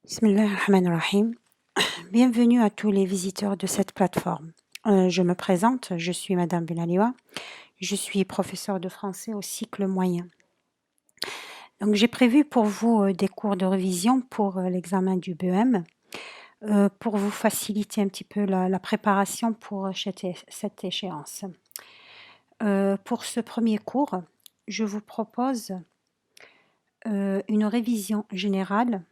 Bismillahirrahmanirrahim. Bienvenue à tous les visiteurs de cette plateforme. Je me présente, je suis Madame Benaliwa. Je suis professeure de français au cycle moyen. Donc j'ai prévu pour vous des cours de révision pour l'examen du BEM, pour vous faciliter un petit peu la préparation pour cette échéance. Pour ce premier cours, je vous propose une révision générale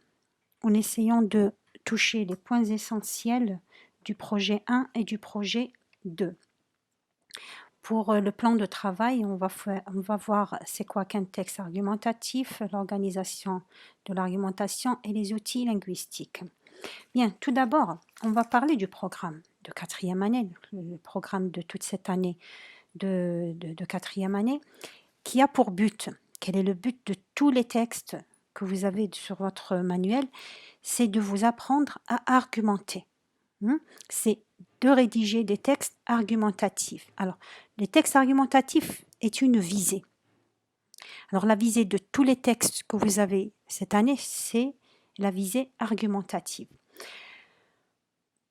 en essayant de toucher les points essentiels du projet 1 et du projet 2. Pour le plan de travail, on va voir c'est quoi qu'un texte argumentatif, l'organisation de l'argumentation et les outils linguistiques. Bien, tout d'abord, on va parler du programme de quatrième année, le programme de toute cette année de quatrième année, qui a pour but, quel est le but de tous les textes que vous avez sur votre manuel, c'est de vous apprendre à argumenter. C'est de rédiger des textes argumentatifs. Alors, les textes argumentatifs est une visée. Alors, la visée de tous les textes que vous avez cette année, c'est la visée argumentative.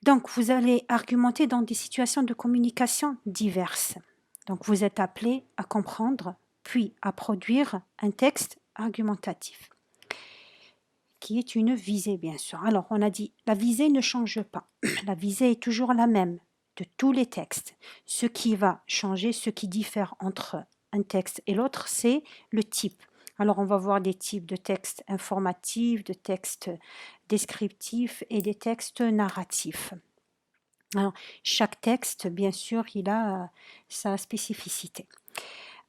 Donc, vous allez argumenter dans des situations de communication diverses. Donc, vous êtes appelé à comprendre, puis à produire un texte argumentatif, qui est une visée, bien sûr. Alors, on a dit, la visée ne change pas. La visée est toujours la même de tous les textes. Ce qui va changer, ce qui diffère entre un texte et l'autre, c'est le type. Alors, on va voir des types de textes informatifs, de textes descriptifs et des textes narratifs. Alors, chaque texte, bien sûr, il a sa spécificité.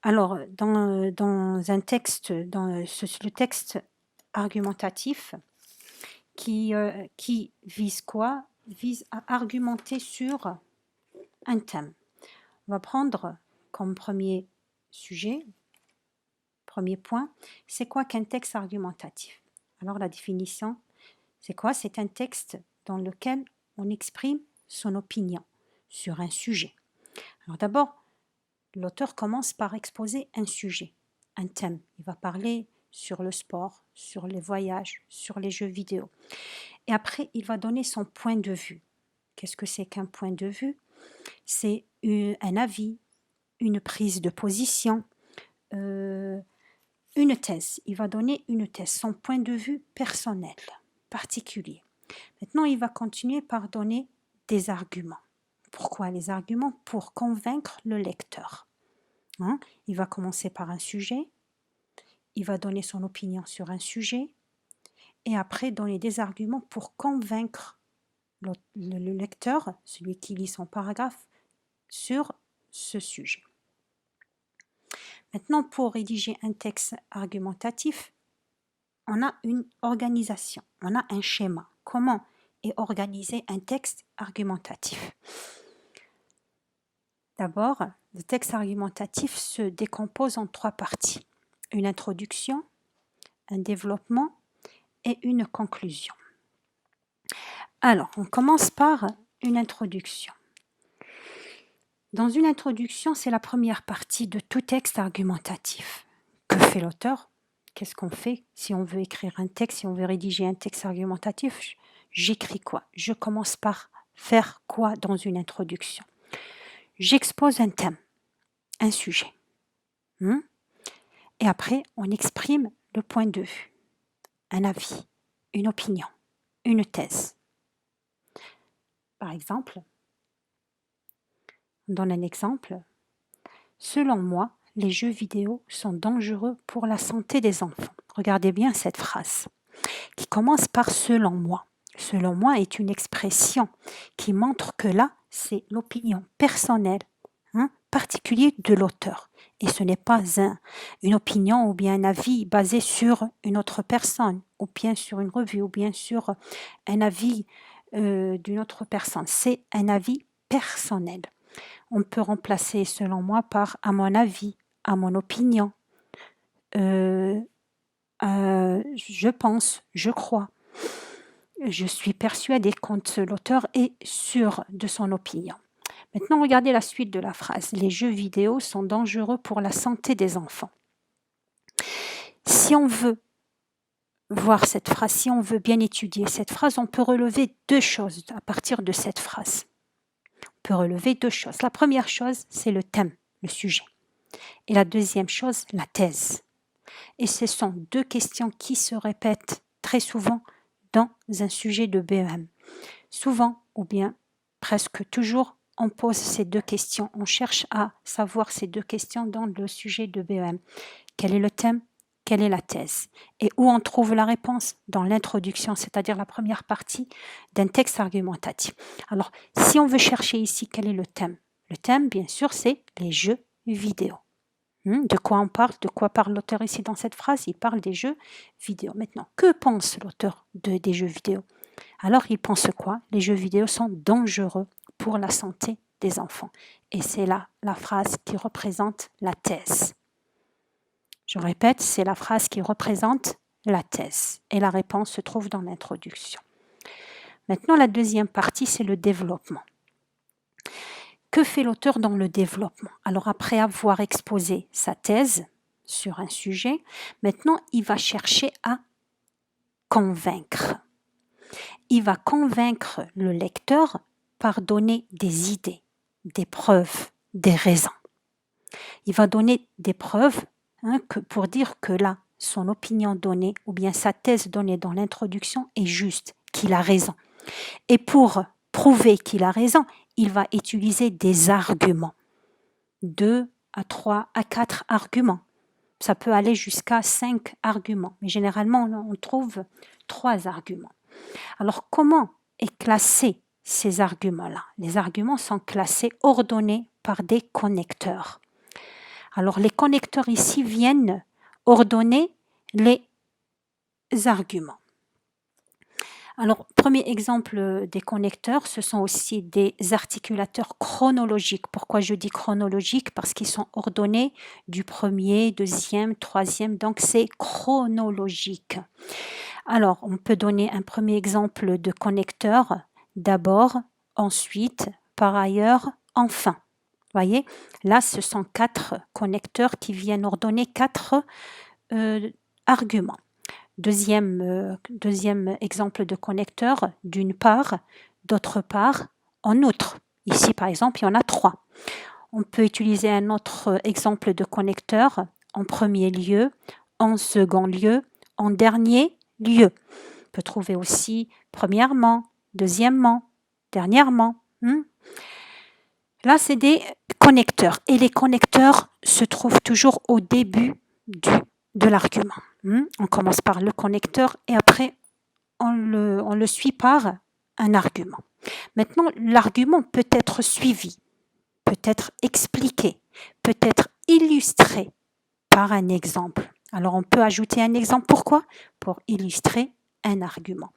Alors, dans un texte, le texte argumentatif, qui vise quoi? Vise à argumenter sur un thème. On va prendre comme premier sujet, premier point, c'est quoi qu'un texte argumentatif? Alors, la définition, c'est quoi? C'est un texte dans lequel on exprime son opinion sur un sujet. Alors d'abord, l'auteur commence par exposer un sujet, un thème. Il va parler sur le sport, sur les voyages, sur les jeux vidéo. Et après, il va donner son point de vue. Qu'est-ce que c'est qu'un point de vue? C'est un avis, une prise de position, une thèse. Il va donner une thèse, son point de vue personnel, particulier. Maintenant, il va continuer par donner des arguments. Pourquoi les arguments? Pour convaincre le lecteur. Il va commencer par un sujet, il va donner son opinion sur un sujet, et après donner des arguments pour convaincre le lecteur, celui qui lit son paragraphe, sur ce sujet. Maintenant, pour rédiger un texte argumentatif, on a une organisation, on a un schéma. Comment est organisé un texte argumentatif? D'abord, le texte argumentatif se décompose en 3 parties. Une introduction, un développement et une conclusion. Alors, on commence par une introduction. Dans une introduction, c'est la première partie de tout texte argumentatif. Que fait l'auteur? Qu'est-ce qu'on fait si on veut écrire un texte, si on veut rédiger un texte argumentatif? J'écris quoi? Je commence par faire quoi dans une introduction? J'expose un thème, un sujet. Et après, on exprime le point de vue, un avis, une opinion, une thèse. Par exemple, on donne un exemple. Selon moi, les jeux vidéo sont dangereux pour la santé des enfants. Regardez bien cette phrase qui commence par selon moi. Selon moi est une expression qui montre que là, c'est l'opinion personnelle, particulière de l'auteur. Et ce n'est pas une opinion ou bien un avis basé sur une autre personne, ou bien sur une revue, ou bien sur un avis d'une autre personne. C'est un avis personnel. On peut remplacer selon moi par à mon avis, à mon opinion, je pense, je crois, je suis persuadée quand l'auteur est sûr de son opinion. Maintenant, regardez la suite de la phrase. Les jeux vidéo sont dangereux pour la santé des enfants. Si on veut voir cette phrase, si on veut bien étudier cette phrase, on peut relever deux choses à partir de cette phrase. On peut relever deux choses. La première chose, c'est le thème, le sujet. Et la deuxième chose, la thèse. Et ce sont deux questions qui se répètent très souvent dans un sujet de BEM. Souvent, ou bien presque toujours, on pose ces deux questions. On cherche à savoir ces deux questions dans le sujet de BEM. Quel est le thème? Quelle est la thèse? Et où on trouve la réponse? Dans l'introduction, c'est-à-dire la première partie d'un texte argumentatif. Alors, si on veut chercher ici quel est le thème, bien sûr, c'est les jeux vidéo. De quoi on parle? De quoi parle l'auteur ici dans cette phrase? Il parle des jeux vidéo. Maintenant, que pense l'auteur des jeux vidéo? Alors, il pense quoi? Les jeux vidéo sont dangereux pour la santé des enfants. Et c'est là la phrase qui représente la thèse. Je répète, c'est la phrase qui représente la thèse. Et la réponse se trouve dans l'introduction. Maintenant, la deuxième partie, c'est le développement. Que fait l'auteur dans le développement? Alors, après avoir exposé sa thèse sur un sujet, maintenant, il va chercher à convaincre. Il va convaincre le lecteur par donner des idées, des preuves, des raisons. Il va donner des preuves pour dire que là, son opinion donnée ou bien sa thèse donnée dans l'introduction est juste, qu'il a raison. Et pour prouver qu'il a raison, il va utiliser des arguments. 2 à 3 à 4 arguments. Ça peut aller jusqu'à 5 arguments, mais généralement on trouve 3 arguments. Alors comment est classé ces arguments-là? Les arguments sont classés, ordonnés par des connecteurs. Alors les connecteurs ici viennent ordonner les arguments. Alors, premier exemple des connecteurs, ce sont aussi des articulateurs chronologiques. Pourquoi je dis chronologiques? Parce qu'ils sont ordonnés du premier, deuxième, troisième, donc c'est chronologique. Alors, on peut donner un premier exemple de connecteur, d'abord, ensuite, par ailleurs, enfin. Voyez, là, ce sont 4 connecteurs qui viennent ordonner 4 arguments. Deuxième exemple de connecteur, d'une part, d'autre part, en outre. Ici, par exemple, il y en a 3. On peut utiliser un autre exemple de connecteur en premier lieu, en second lieu, en dernier lieu. On peut trouver aussi premièrement, deuxièmement, dernièrement. Là, c'est des connecteurs. Et les connecteurs se trouvent toujours au début de l'argument. On commence par le connecteur et après, on le suit par un argument. Maintenant, l'argument peut être suivi, peut être expliqué, peut être illustré par un exemple. Alors, on peut ajouter un exemple. Pourquoi? Pour illustrer un argument.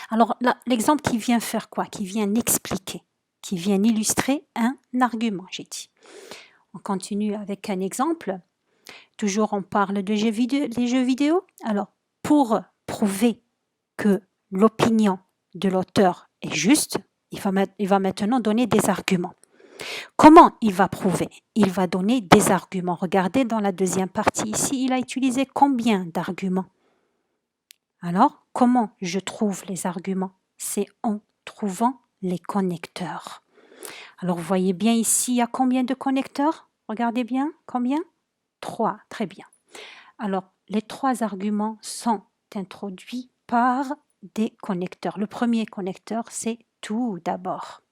Alors, là, l'exemple qui vient faire quoi? Qui vient expliquer, qui vient illustrer un argument, j'ai dit. On continue avec un exemple. Toujours, on parle des jeux vidéo. Alors, pour prouver que l'opinion de l'auteur est juste, il va maintenant donner des arguments. Comment il va prouver? Il va donner des arguments. Regardez dans la deuxième partie ici, il a utilisé combien d'arguments? Alors, comment je trouve les arguments? C'est en trouvant les connecteurs. Alors, vous voyez bien ici, il y a combien de connecteurs? Regardez bien, combien? 3, très bien. Alors, les 3 arguments sont introduits par des connecteurs. Le premier connecteur, c'est tout d'abord.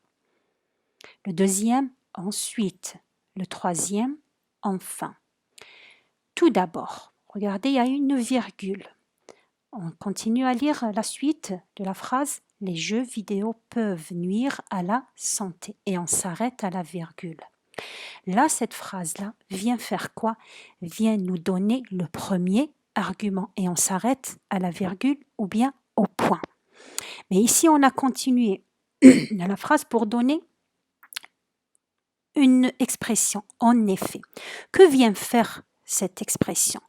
Le deuxième, ensuite. Le troisième, enfin. Tout d'abord. Regardez, il y a une virgule. On continue à lire la suite de la phrase. Les jeux vidéo peuvent nuire à la santé. Et on s'arrête à la virgule. Là, cette phrase-là vient faire quoi? Vient nous donner le premier argument et on s'arrête à la virgule ou bien au point. Mais ici, on a continué la phrase pour donner une expression, en effet. Que vient faire cette expression?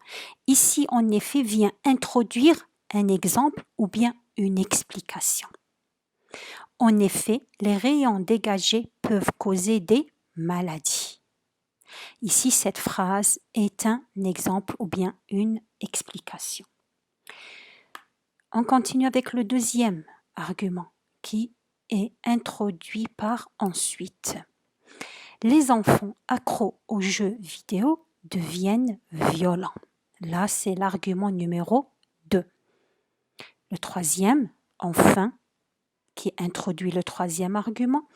Ici, en effet, vient introduire un exemple ou bien une explication. En effet, les rayons dégagés peuvent causer des maladies. Ici, cette phrase est un exemple ou bien une explication. On continue avec le deuxième argument qui est introduit par ensuite. Les enfants accros aux jeux vidéo deviennent violents. Là, c'est l'argument numéro 2. Le troisième, enfin, qui introduit le troisième argument,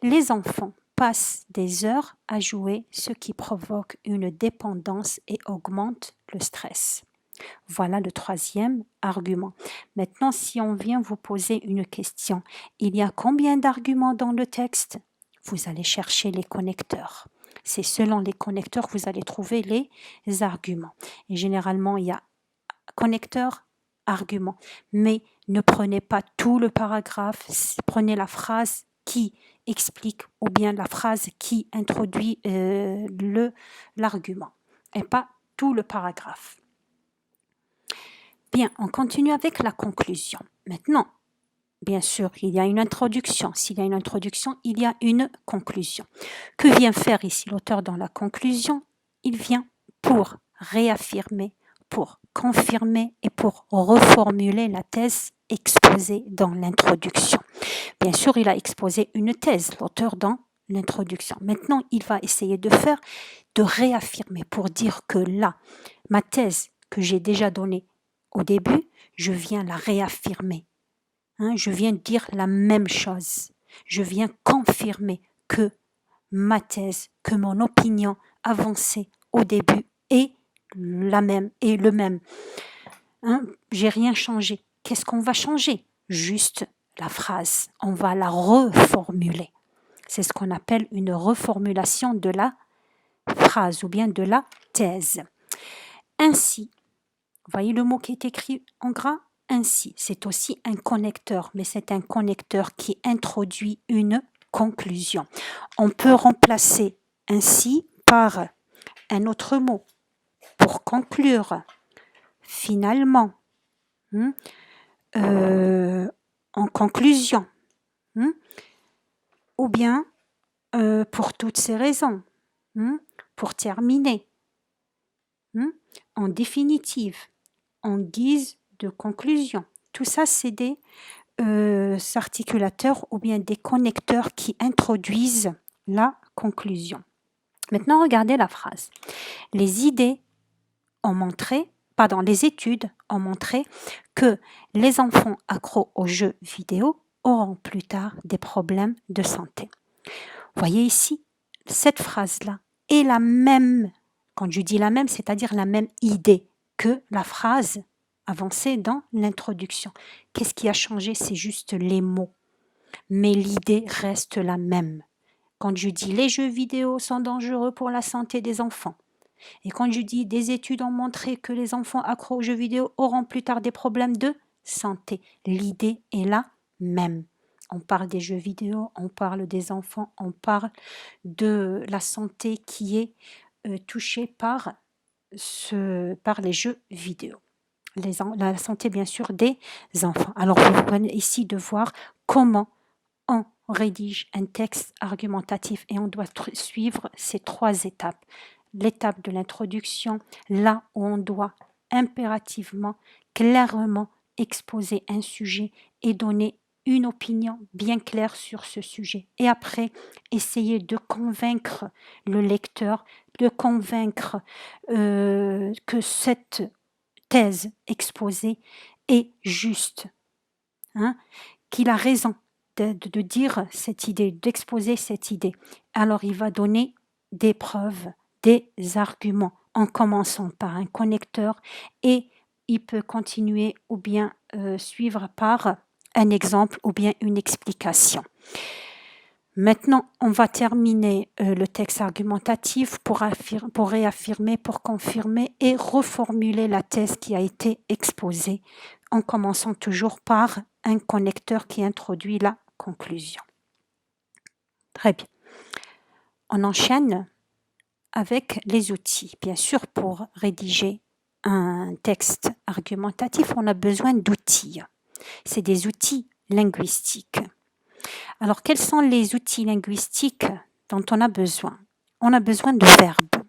les enfants passent des heures à jouer, ce qui provoque une dépendance et augmente le stress. Voilà le troisième argument. Maintenant, si on vient vous poser une question, il y a combien d'arguments dans le texte? Vous allez chercher les connecteurs. C'est selon les connecteurs que vous allez trouver les arguments. Et généralement, il y a connecteur, argument. Mais ne prenez pas tout le paragraphe, prenez la phrase qui explique ou bien la phrase qui introduit l'argument et pas tout le paragraphe. Bien, on continue avec la conclusion. Maintenant, bien sûr, il y a une introduction. S'il y a une introduction, il y a une conclusion. Que vient faire ici l'auteur dans la conclusion? Il vient pour réaffirmer, pour confirmer et pour reformuler la thèse exposée dans l'introduction. Bien sûr, il a exposé une thèse, l'auteur dans l'introduction. Maintenant, il va essayer de réaffirmer pour dire que là, ma thèse que j'ai déjà donnée au début, je viens la réaffirmer. Je viens dire la même chose. Je viens confirmer que ma thèse, que mon opinion avancée au début est la même, est le même. J'ai rien changé. Qu'est-ce qu'on va changer? Juste la phrase. On va la reformuler. C'est ce qu'on appelle une reformulation de la phrase ou bien de la thèse. Ainsi, voyez le mot qui est écrit en gras? Ainsi, c'est aussi un connecteur, mais c'est un connecteur qui introduit une conclusion. On peut remplacer ainsi par un autre mot pour conclure, finalement, en conclusion, ou bien pour toutes ces raisons, pour terminer, en définitive, en guise de conclusion. Tout ça, c'est des articulateurs ou bien des connecteurs qui introduisent la conclusion. Maintenant, regardez la phrase. Les études ont montré que les enfants accros aux jeux vidéo auront plus tard des problèmes de santé. Voyez ici, cette phrase-là est la même, quand je dis la même, c'est-à-dire la même idée que la phrase avancée dans l'introduction. Qu'est-ce qui a changé? C'est juste les mots. Mais l'idée reste la même. Quand je dis les jeux vidéo sont dangereux pour la santé des enfants, et quand je dis des études ont montré que les enfants accros aux jeux vidéo auront plus tard des problèmes de santé, l'idée est la même. On parle des jeux vidéo, on parle des enfants, on parle de la santé qui est touchée par les jeux vidéo. La santé, bien sûr, des enfants. Alors, vous venez ici de voir comment on rédige un texte argumentatif et on doit suivre ces 3 étapes. L'étape de l'introduction, là où on doit impérativement, clairement exposer un sujet et donner une opinion bien claire sur ce sujet. Et après, essayer de convaincre le lecteur, de convaincre que cette thèse exposée est juste, qu'il a raison de dire cette idée, d'exposer cette idée. Alors il va donner des preuves, des arguments, en commençant par un connecteur et il peut continuer ou bien suivre par un exemple ou bien une explication. Maintenant, on va terminer le texte argumentatif pour réaffirmer, pour confirmer et reformuler la thèse qui a été exposée, en commençant toujours par un connecteur qui introduit la conclusion. Très bien. On enchaîne avec les outils. Bien sûr, pour rédiger un texte argumentatif, on a besoin d'outils. C'est des outils linguistiques. Alors, quels sont les outils linguistiques dont on a besoin? On a besoin de verbes,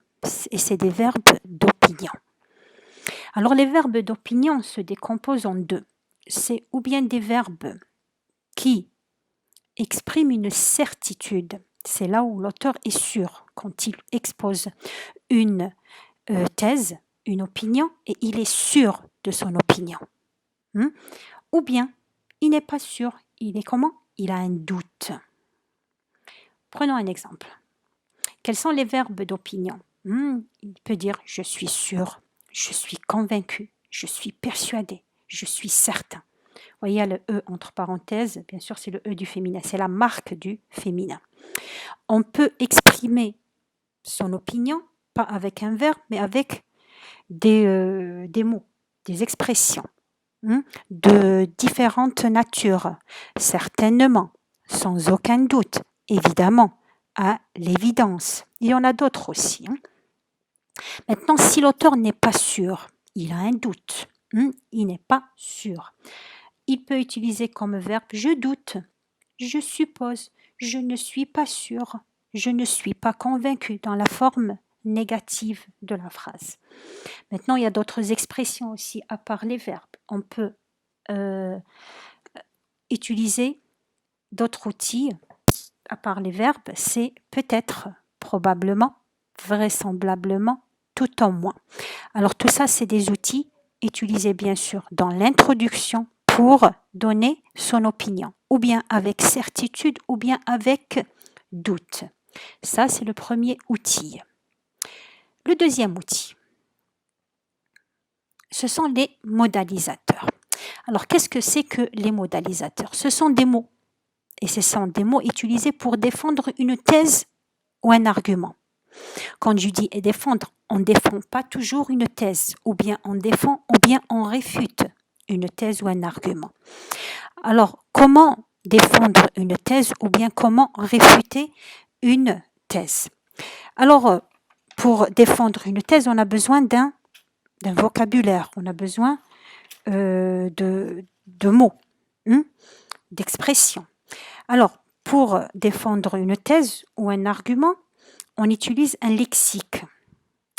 et c'est des verbes d'opinion. Alors, les verbes d'opinion se décomposent en 2. c'est ou bien des verbes qui expriment une certitude. C'est là où l'auteur est sûr quand il expose une thèse, une opinion, et il est sûr de son opinion. Ou bien, il n'est pas sûr. Il est comment? Il a un doute. Prenons un exemple. Quels sont les verbes d'opinion? Il peut dire « je suis sûr »,« je suis convaincu »,« je suis persuadé »,« je suis certain ». Vous voyez, il y a le « e » entre parenthèses. Bien sûr, c'est le « e » du féminin. C'est la marque du féminin. On peut exprimer son opinion, pas avec un verbe, mais avec des mots, des expressions de différentes natures, certainement, sans aucun doute, évidemment, à l'évidence. Il y en a d'autres aussi. Maintenant, si l'auteur n'est pas sûr, il a un doute, il n'est pas sûr, il peut utiliser comme verbe « je doute »,« je suppose »,« je ne suis pas sûr »,« je ne suis pas convaincu » dans la forme négative de la phrase. Maintenant, il y a d'autres expressions aussi à part les verbes. On peut utiliser d'autres outils à part les verbes, c'est peut-être, probablement, vraisemblablement, tout en moins. Alors tout ça, c'est des outils utilisés bien sûr dans l'introduction pour donner son opinion, ou bien avec certitude, ou bien avec doute. Ça, c'est le premier outil. Le deuxième outil, ce sont les modalisateurs. Alors, qu'est-ce que c'est que les modalisateurs? Ce sont des mots, et ce sont des mots utilisés pour défendre une thèse ou un argument. Quand je dis défendre, on ne défend pas toujours une thèse, ou bien on défend, ou bien on réfute une thèse ou un argument. Alors, comment défendre une thèse, ou bien comment réfuter une thèse? Alors, pour défendre une thèse, on a besoin d'un vocabulaire, on a besoin de mots, d'expressions. Alors, pour défendre une thèse ou un argument, on utilise un lexique.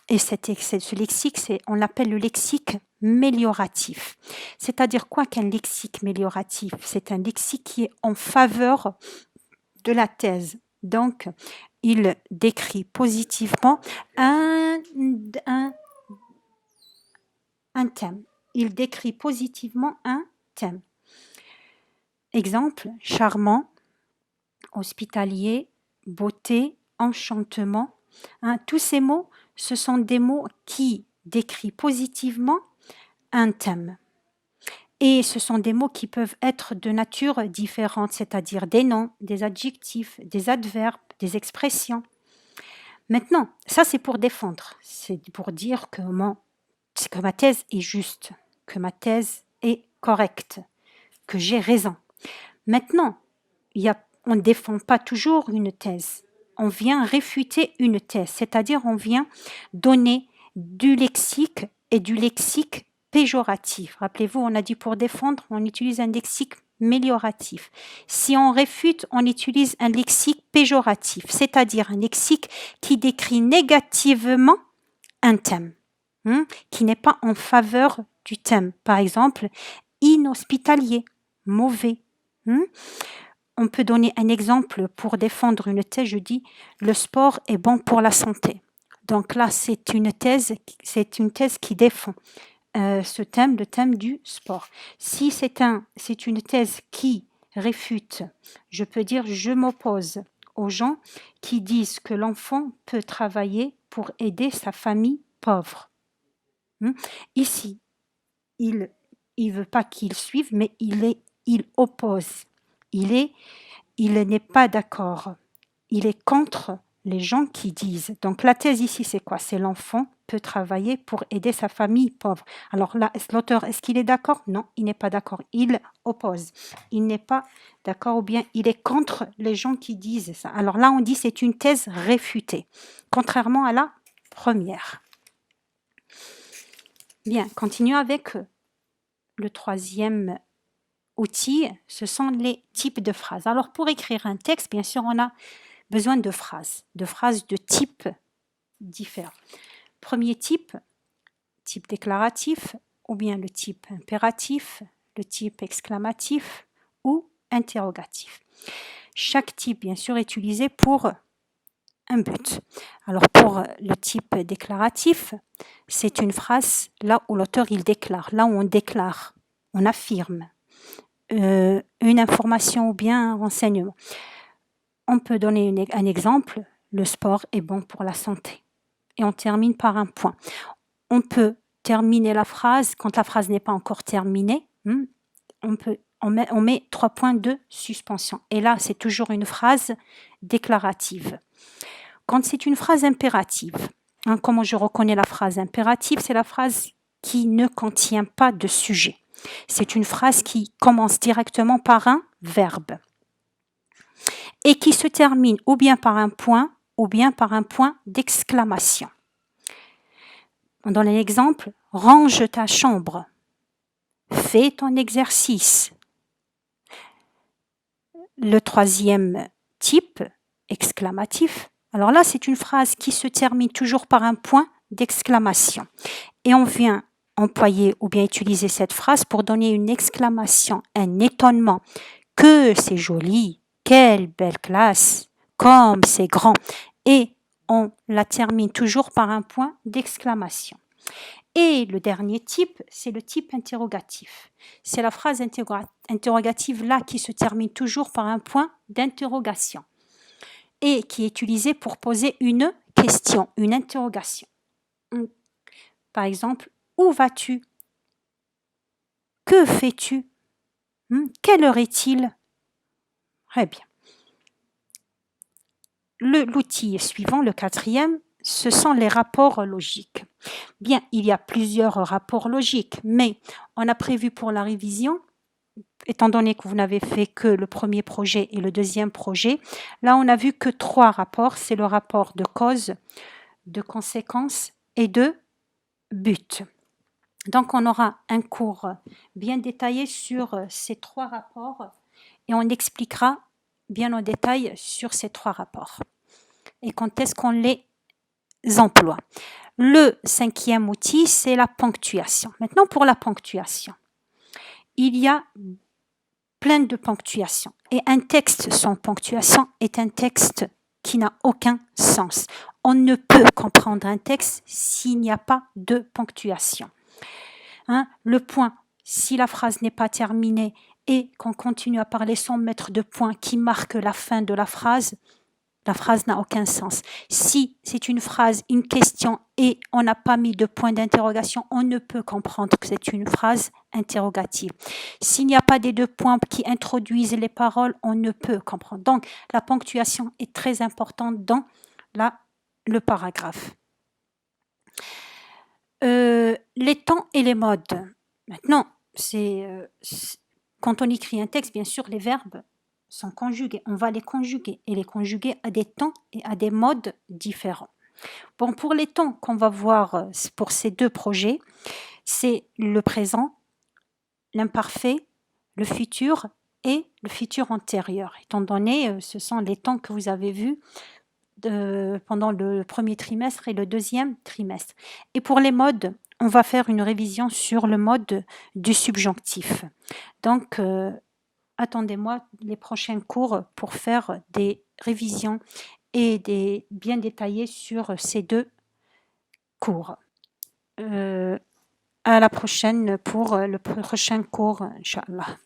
Et ce lexique, on l'appelle le lexique mélioratif. C'est-à-dire quoi qu'un lexique mélioratif? C'est un lexique qui est en faveur de la thèse. Donc, il décrit positivement un thème. Il décrit positivement un thème. Exemple, charmant, hospitalier, beauté, enchantement. Tous ces mots, ce sont des mots qui décrivent positivement un thème. Et ce sont des mots qui peuvent être de nature différente, c'est-à-dire des noms, des adjectifs, des adverbes, des expressions. Maintenant, ça c'est pour défendre, c'est pour dire que ma thèse est juste, que ma thèse est correcte, que j'ai raison. Maintenant, on ne défend pas toujours une thèse. On vient réfuter une thèse, c'est-à-dire on vient donner du lexique et du lexique péjoratif. Rappelez-vous, on a dit pour défendre, on utilise un lexique mélioratif. Si on réfute, on utilise un lexique péjoratif, c'est-à-dire un lexique qui décrit négativement un thème, qui n'est pas en faveur du thème. Par exemple, inhospitalier, mauvais. On peut donner un exemple pour défendre une thèse. Je dis le sport est bon pour la santé. Donc là, c'est une thèse qui défend ce thème, le thème du sport. Si c'est une thèse qui réfute, je peux dire je m'oppose aux gens qui disent que l'enfant peut travailler pour aider sa famille pauvre. Ici, il veut pas qu'il suive, mais il oppose. Il n'est pas d'accord. Il est contre les gens qui disent. Donc la thèse ici, c'est quoi? C'est l'enfant peut travailler pour aider sa famille pauvre. Alors là, l'auteur, est-ce qu'il est d'accord? Non, il n'est pas d'accord. Il oppose. Il n'est pas d'accord ou bien il est contre les gens qui disent ça. Alors là, on dit c'est une thèse réfutée, contrairement à la première. Bien, continuons avec le troisième outil, ce sont les types de phrases. Alors pour écrire un texte, bien sûr, on a besoin de phrases de types différents. Premier type déclaratif, ou bien le type impératif, le type exclamatif ou interrogatif. Chaque type, bien sûr, est utilisé pour un but. Alors, pour le type déclaratif, c'est une phrase là où l'auteur il déclare, là où on déclare, on affirme une information ou bien un renseignement. On peut donner un exemple, le sport est bon pour la santé. Et on termine par un point. On peut terminer la phrase, quand la phrase n'est pas encore terminée, on met 3 points de suspension. Et là, c'est toujours une phrase déclarative. Quand c'est une phrase impérative, comment je reconnais la phrase impérative? C'est la phrase qui ne contient pas de sujet. C'est une phrase qui commence directement par un verbe et qui se termine ou bien par un point ou bien par un point d'exclamation. On donne un exemple, range ta chambre, fais ton exercice. Le troisième type, exclamatif, alors là c'est une phrase qui se termine toujours par un point d'exclamation. Et on vient employer ou bien utiliser cette phrase pour donner une exclamation, un étonnement, que c'est joli, quelle belle classe, comme c'est grand. Et on la termine toujours par un point d'exclamation. Et le dernier type, c'est le type interrogatif. C'est la phrase interrogative là qui se termine toujours par un point d'interrogation et qui est utilisée pour poser une question, une interrogation. Par exemple, où vas-tu? Que fais-tu? Quelle heure est-il? Très bien. L'outil suivant, le quatrième, ce sont les rapports logiques. Bien, il y a plusieurs rapports logiques, mais on a prévu pour la révision, étant donné que vous n'avez fait que le premier projet et le deuxième projet, là on a vu que 3 rapports, c'est le rapport de cause, de conséquence et de but. Donc on aura un cours bien détaillé sur ces 3 rapports et on expliquera bien en détail sur ces 3 rapports et quand est-ce qu'on les emploie. Le 5e outil, c'est la ponctuation. Maintenant, pour la ponctuation, il y a plein de ponctuations et un texte sans ponctuation est un texte qui n'a aucun sens. On ne peut comprendre un texte s'il n'y a pas de ponctuation. Le point, si la phrase n'est pas terminée et qu'on continue à parler sans mettre de point qui marque la fin de la phrase n'a aucun sens. Si c'est une phrase, une question et on n'a pas mis de point d'interrogation, on ne peut comprendre que c'est une phrase interrogative. S'il n'y a pas des 2 points qui introduisent les paroles, on ne peut comprendre. Donc, la ponctuation est très importante dans le paragraphe. Les temps et les modes. Maintenant, quand on écrit un texte, bien sûr, les verbes sont conjugués. On va les conjuguer et les conjuguer à des temps et à des modes différents. Bon, pour les temps qu'on va voir pour ces 2 projets, c'est le présent, l'imparfait, le futur et le futur antérieur. Étant donné, ce sont les temps que vous avez vus pendant le premier trimestre et le deuxième trimestre. Et pour les modes, on va faire une révision sur le mode du subjonctif. Donc, attendez-moi les prochains cours pour faire des révisions et bien détaillées sur ces 2 cours. À la prochaine pour le prochain cours, Inch'Allah.